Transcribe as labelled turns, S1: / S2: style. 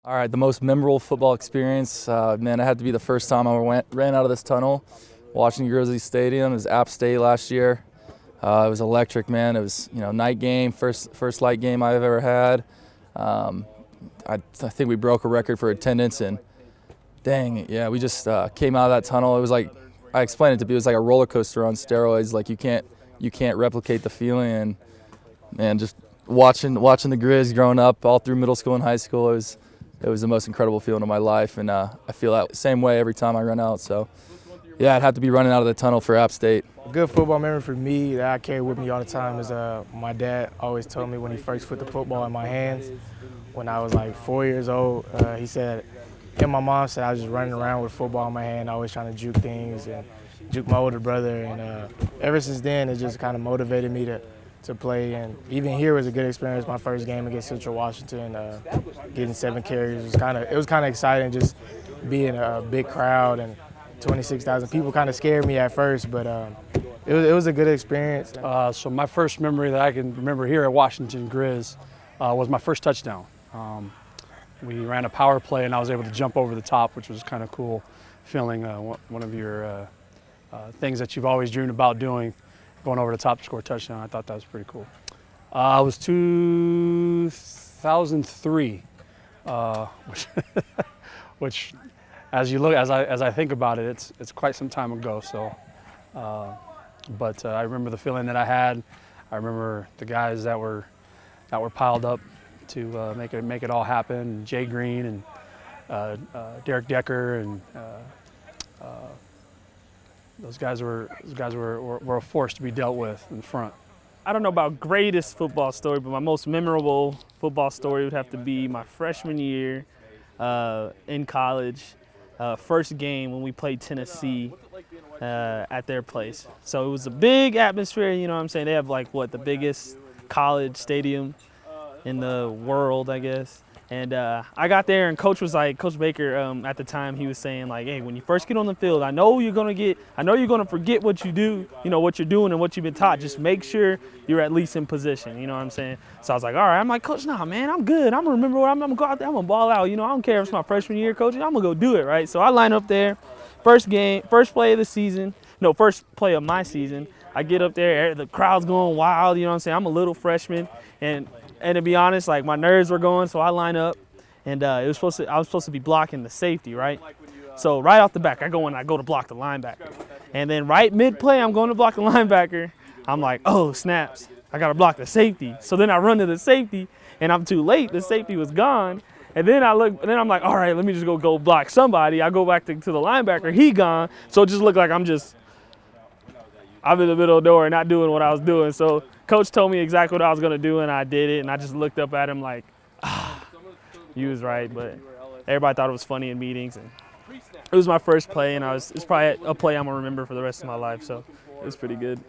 S1: All right, the most memorable football experience, man, it had to be the first time I ran out of this tunnel, Washington Grizzly Stadium. It was App State last year. It was electric, man. It was, night game, first light game I've ever had. I think we broke a record for attendance, and dang, yeah, we just came out of that tunnel. It was like, I explained it to people, it was like a roller coaster on steroids. Like you can't replicate the feeling. And man, just watching the Grizz growing up all through middle school and high school, it was the most incredible feeling of my life, and I feel that same way every time I run out. So, yeah, I'd have to be running out of the tunnel for App State.
S2: A good football memory for me that I carry with me all the time is my dad always told me when he first put the football in my hands when I was like 4 years old. He said, and my mom said I was just running around with football in my hand, always trying to juke things and juke my older brother. And ever since then, it just kind of motivated me to play, and even here was a good experience. My first game against Central Washington, getting 7 carries it was kind of exciting. Just being a big crowd and 26,000 people kind of scared me at first, but it was a good experience.
S3: So my first memory that I can remember here at Washington Grizz was my first touchdown. We ran a power play, and I was able to jump over the top, which was kind of cool feeling. One of your things that you've always dreamed about doing. Going over the top to score a touchdown, I thought that was pretty cool. It was 2003, which as I think about it, it's quite some time ago. So, but I remember the feeling that I had. I remember the guys that were piled up to make it all happen. Jay Green and Derek Decker and. Those guys were a force to be dealt with in front.
S4: I don't know about greatest football story, but my most memorable football story would have to be my freshman year in college, first game when we played Tennessee at their place. So it was a big atmosphere, you know what I'm saying? They have the biggest college stadium in the world, I guess. And I got there, and Coach Baker, at the time, he was saying hey, when you first get on the field, I know you're gonna forget what you do, what you're doing and what you've been taught. Just make sure you're at least in position, you know what I'm saying? So I was like, all right. I'm like, Coach, nah, man, I'm good. I'm gonna remember I'm gonna go out there, I'm gonna ball out. I don't care if it's my freshman year, Coach. I'm gonna go do it, right? So I line up there, first play of the season, first play of my season. I get up there, the crowd's going wild, you know what I'm saying? I'm a little freshman, and to be honest, my nerves were going, so I line up, and I was supposed to be blocking the safety, right? So right off the back, I go to block the linebacker, and then right mid-play, I'm going to block the linebacker. I'm like, oh snaps, I gotta block the safety. So then I run to the safety, and I'm too late. The safety was gone, and then I'm like, all right, let me just go block somebody. I go back to the linebacker, he gone. So it just looked like I'm in the middle of nowhere, not doing what I was doing. So Coach told me exactly what I was going to do, and I did it. And I just looked up at him like, you was right. But everybody thought it was funny in meetings. And it was my first play, and it's probably a play I'm going to remember for the rest of my life. So it was pretty good.